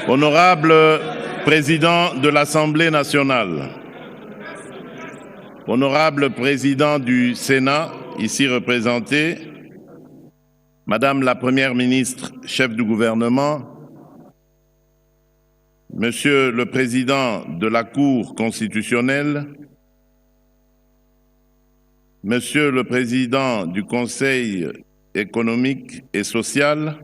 Honorable Président de l'Assemblée nationale, Honorable Président du Sénat, ici représenté, Madame la Première ministre, chef du gouvernement, Monsieur le Président de la Cour constitutionnelle, Monsieur le Président du Conseil économique et social,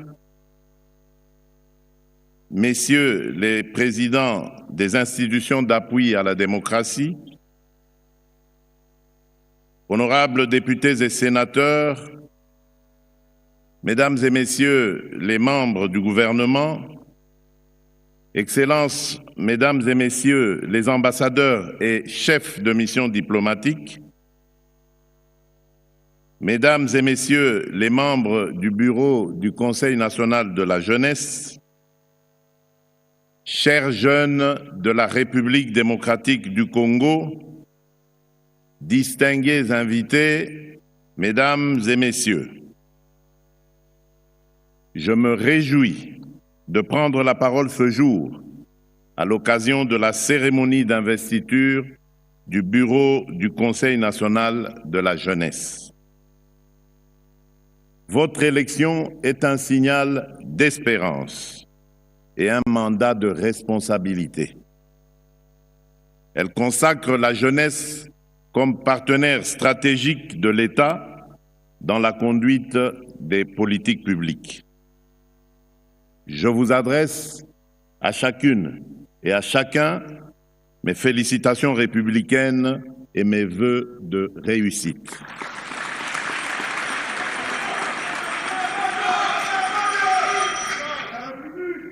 Messieurs les présidents des institutions d'appui à la démocratie, honorables députés et sénateurs, Mesdames et Messieurs les membres du gouvernement, Excellences, Mesdames et Messieurs les ambassadeurs et chefs de mission diplomatique, Mesdames et Messieurs les membres du Bureau du Conseil national de la jeunesse, chers jeunes de la République démocratique du Congo, distingués invités, Mesdames et Messieurs, je me réjouis de prendre la parole ce jour à l'occasion de la cérémonie d'investiture du Bureau du Conseil national de la jeunesse. Votre élection est un signal d'espérance et un mandat de responsabilité. Elle consacre la jeunesse comme partenaire stratégique de l'État dans la conduite des politiques publiques. Je vous adresse à chacune et à chacun mes félicitations républicaines et mes vœux de réussite.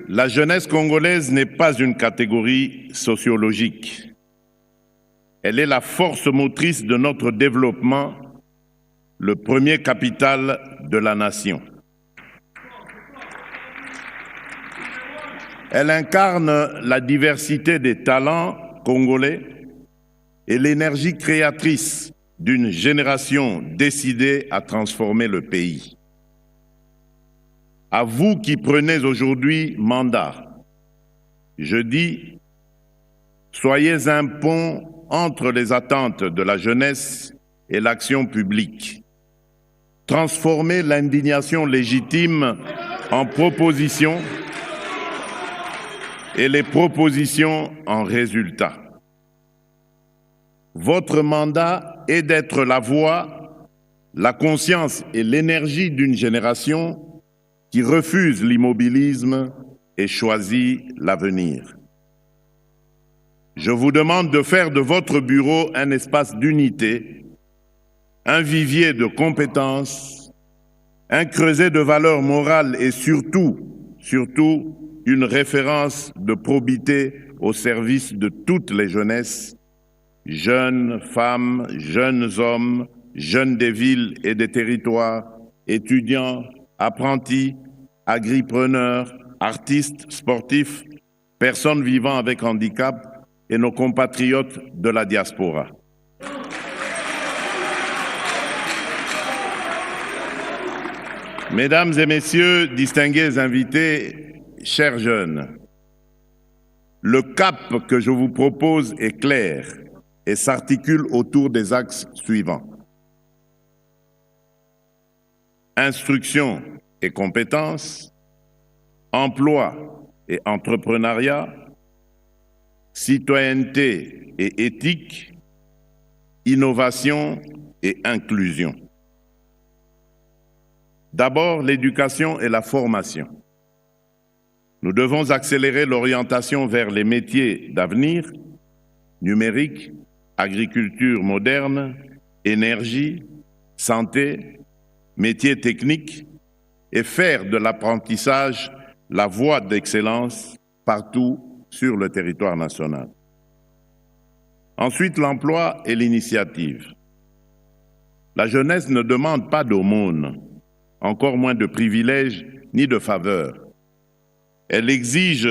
La jeunesse congolaise n'est pas une catégorie sociologique. Elle est la force motrice de notre développement, le premier capital de la nation. Elle incarne la diversité des talents congolais et l'énergie créatrice d'une génération décidée à transformer le pays. À vous qui prenez aujourd'hui mandat, je dis, soyez un pont entre les attentes de la jeunesse et l'action publique. Transformez l'indignation légitime en propositions et les propositions en résultats. Votre mandat est d'être la voix, la conscience et l'énergie d'une génération qui refuse l'immobilisme et choisit l'avenir. Je vous demande de faire de votre bureau un espace d'unité, un vivier de compétences, un creuset de valeurs morales et surtout, une référence de probité au service de toutes les jeunesses, jeunes femmes, jeunes hommes, jeunes des villes et des territoires, étudiants, apprentis, agripreneurs, artistes, sportifs, personnes vivant avec handicap et nos compatriotes de la diaspora. Mesdames et Messieurs, distingués invités, chers jeunes, le cap que je vous propose est clair et s'articule autour des axes suivants. Instruction et compétences, emploi et entrepreneuriat, citoyenneté et éthique, innovation et inclusion. D'abord, l'éducation et la formation. Nous devons accélérer l'orientation vers les métiers d'avenir, numérique, agriculture moderne, énergie, santé, métiers techniques, et faire de l'apprentissage la voie d'excellence partout sur le territoire national. Ensuite, l'emploi et l'initiative. La jeunesse ne demande pas d'aumône, encore moins de privilèges ni de faveurs. Elle exige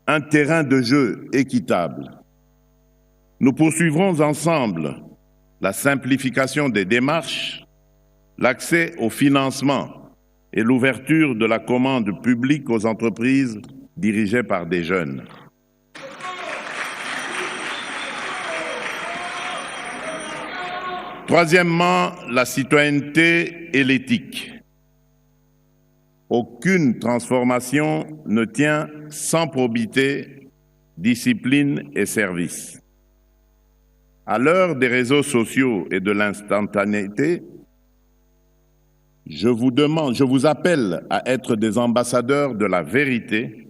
un terrain de jeu équitable. Nous poursuivrons ensemble la simplification des démarches, l'accès au financement et l'ouverture de la commande publique aux entreprises dirigées par des jeunes. Troisièmement, la citoyenneté et l'éthique. Aucune transformation ne tient sans probité, discipline et service. À l'heure des réseaux sociaux et de l'instantanéité, je vous appelle à être des ambassadeurs de la vérité,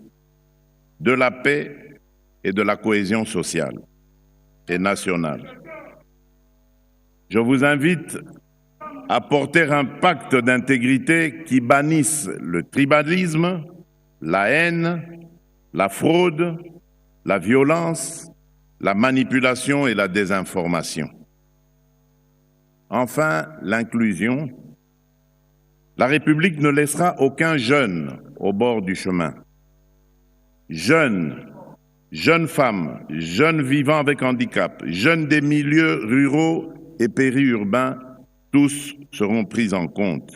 de la paix et de la cohésion sociale et nationale. Je vous invite à porter un pacte d'intégrité qui bannisse le tribalisme, la haine, la fraude, la violence, la manipulation et la désinformation. Enfin, l'inclusion. La République ne laissera aucun jeune au bord du chemin. Jeunes, jeunes femmes, jeunes vivant avec handicap, jeunes des milieux ruraux et périurbains, tous seront pris en compte.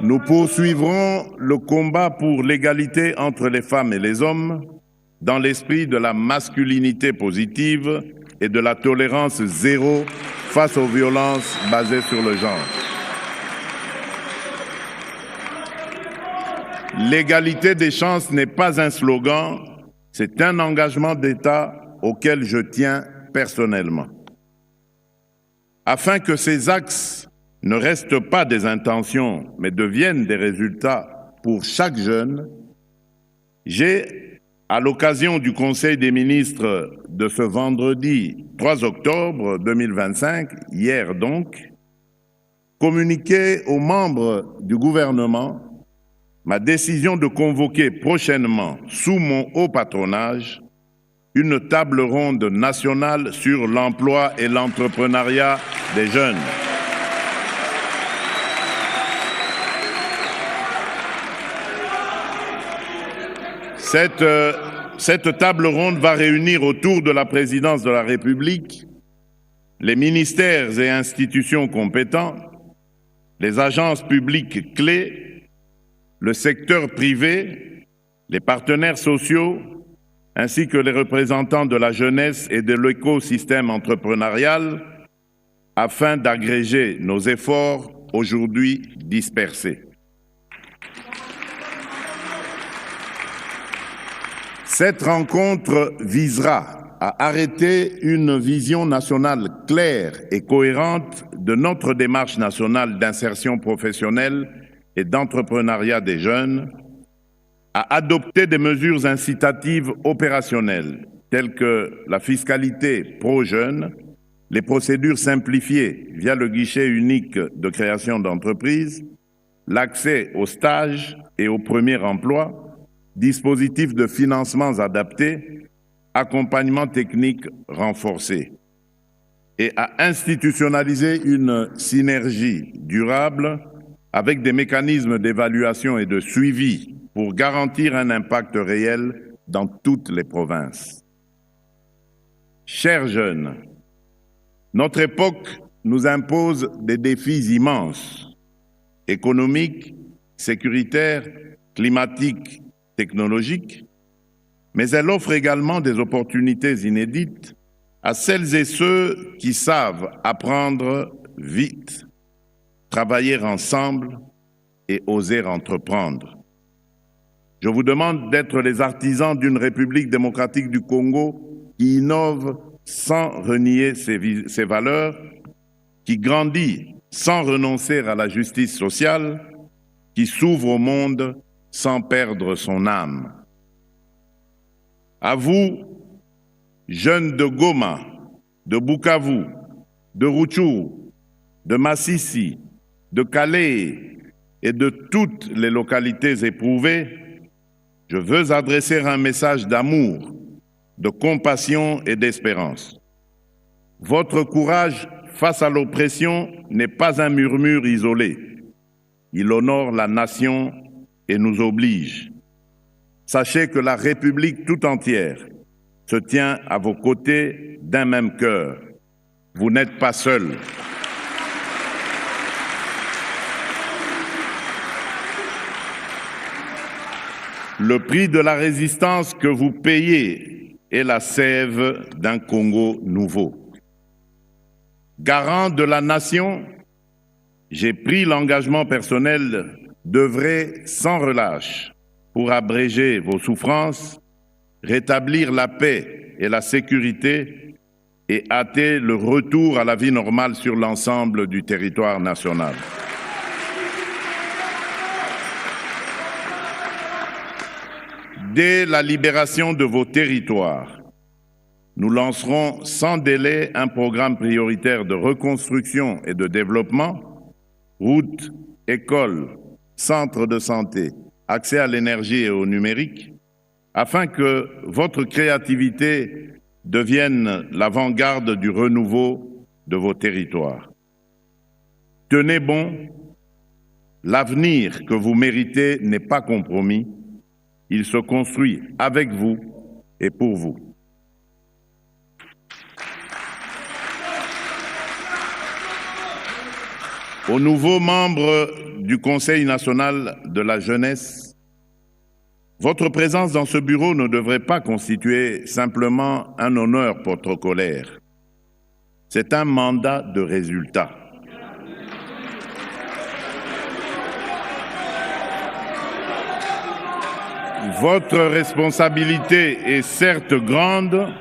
Nous poursuivrons le combat pour l'égalité entre les femmes et les hommes dans l'esprit de la masculinité positive et de la tolérance zéro face aux violences basées sur le genre. L'égalité des chances n'est pas un slogan, c'est un engagement d'État auquel je tiens personnellement. Afin que ces axes ne restent pas des intentions, mais deviennent des résultats pour chaque jeune, j'ai, à l'occasion du Conseil des ministres de ce vendredi 3 octobre 2025, hier donc, communiqué aux membres du gouvernement ma décision de convoquer prochainement, sous mon haut patronage, une table ronde nationale sur l'emploi et l'entrepreneuriat des jeunes. Cette table ronde va réunir autour de la présidence de la République les ministères et institutions compétents, les agences publiques clés, le secteur privé, les partenaires sociaux, ainsi que les représentants de la jeunesse et de l'écosystème entrepreneurial, afin d'agréger nos efforts aujourd'hui dispersés. Cette rencontre visera à arrêter une vision nationale claire et cohérente de notre démarche nationale d'insertion professionnelle et d'entrepreneuriat des jeunes, à adopter des mesures incitatives opérationnelles telles que la fiscalité pro-jeunes, les procédures simplifiées via le guichet unique de création d'entreprise, l'accès aux stages et au premier emploi, dispositifs de financements adaptés, accompagnement technique renforcé, et à institutionnaliser une synergie durable avec des mécanismes d'évaluation et de suivi pour garantir un impact réel dans toutes les provinces. Chers jeunes, notre époque nous impose des défis immenses, économiques, sécuritaires, climatiques, technologiques, mais elle offre également des opportunités inédites à celles et ceux qui savent apprendre vite, travailler ensemble et oser entreprendre. Je vous demande d'être les artisans d'une République démocratique du Congo qui innove sans renier ses valeurs, qui grandit sans renoncer à la justice sociale, qui s'ouvre au monde sans perdre son âme. À vous, jeunes de Goma, de Bukavu, de Rutshuru, de Masisi, de Calais et de toutes les localités éprouvées, je veux adresser un message d'amour, de compassion et d'espérance. Votre courage face à l'oppression n'est pas un murmure isolé. Il honore la nation et nous oblige. Sachez que la République tout entière se tient à vos côtés d'un même cœur. Vous n'êtes pas seuls. Le prix de la résistance que vous payez est la sève d'un Congo nouveau. Garant de la nation, j'ai pris l'engagement personnel d'œuvrer sans relâche pour abréger vos souffrances, rétablir la paix et la sécurité et hâter le retour à la vie normale sur l'ensemble du territoire national. Dès la libération de vos territoires, nous lancerons sans délai un programme prioritaire de reconstruction et de développement, routes, écoles, centres de santé, accès à l'énergie et au numérique, afin que votre créativité devienne l'avant-garde du renouveau de vos territoires. Tenez bon, l'avenir que vous méritez n'est pas compromis. Il se construit avec vous et pour vous. Aux nouveaux membres du Conseil national de la jeunesse, votre présence dans ce bureau ne devrait pas constituer simplement un honneur protocolaire. C'est un mandat de résultat. Votre responsabilité est certes grande,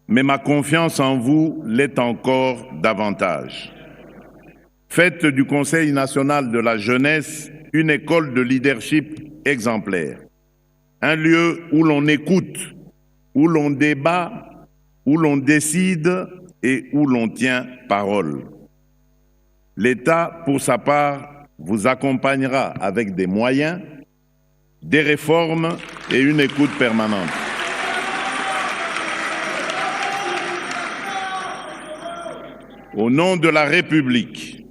mais ma confiance en vous l'est encore davantage. Faites du Conseil national de la jeunesse une école de leadership exemplaire, un lieu où l'on écoute, où l'on débat, où l'on décide et où l'on tient parole. L'État, pour sa part, vous accompagnera avec des moyens, des réformes et une écoute permanente. Au nom de la République,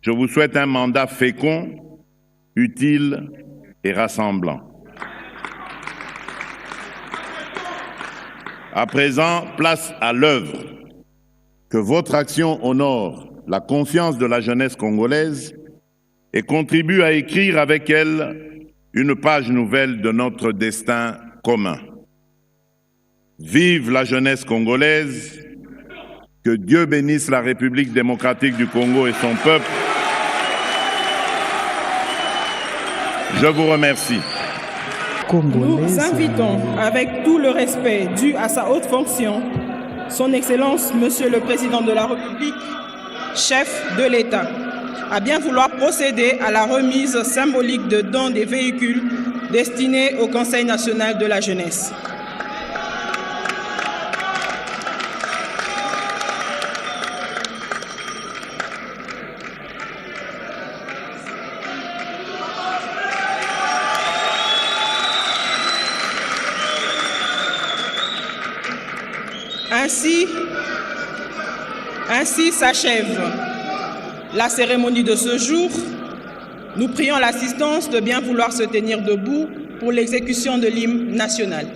je vous souhaite un mandat fécond, utile et rassemblant. À présent, place à l'œuvre. Que votre action honore la confiance de la jeunesse congolaise et contribue à écrire avec elle une page nouvelle de notre destin commun. Vive la jeunesse congolaise, que Dieu bénisse la République démocratique du Congo et son peuple. Je vous remercie. Nous invitons, avec tout le respect dû à sa haute fonction, Son Excellence, Monsieur le Président de la République, chef de l'État, à bien vouloir procéder à la remise symbolique de dons des véhicules destinés au Conseil national de la jeunesse. Ainsi s'achève la cérémonie de ce jour. Nous prions l'assistance de bien vouloir se tenir debout pour l'exécution de l'hymne national.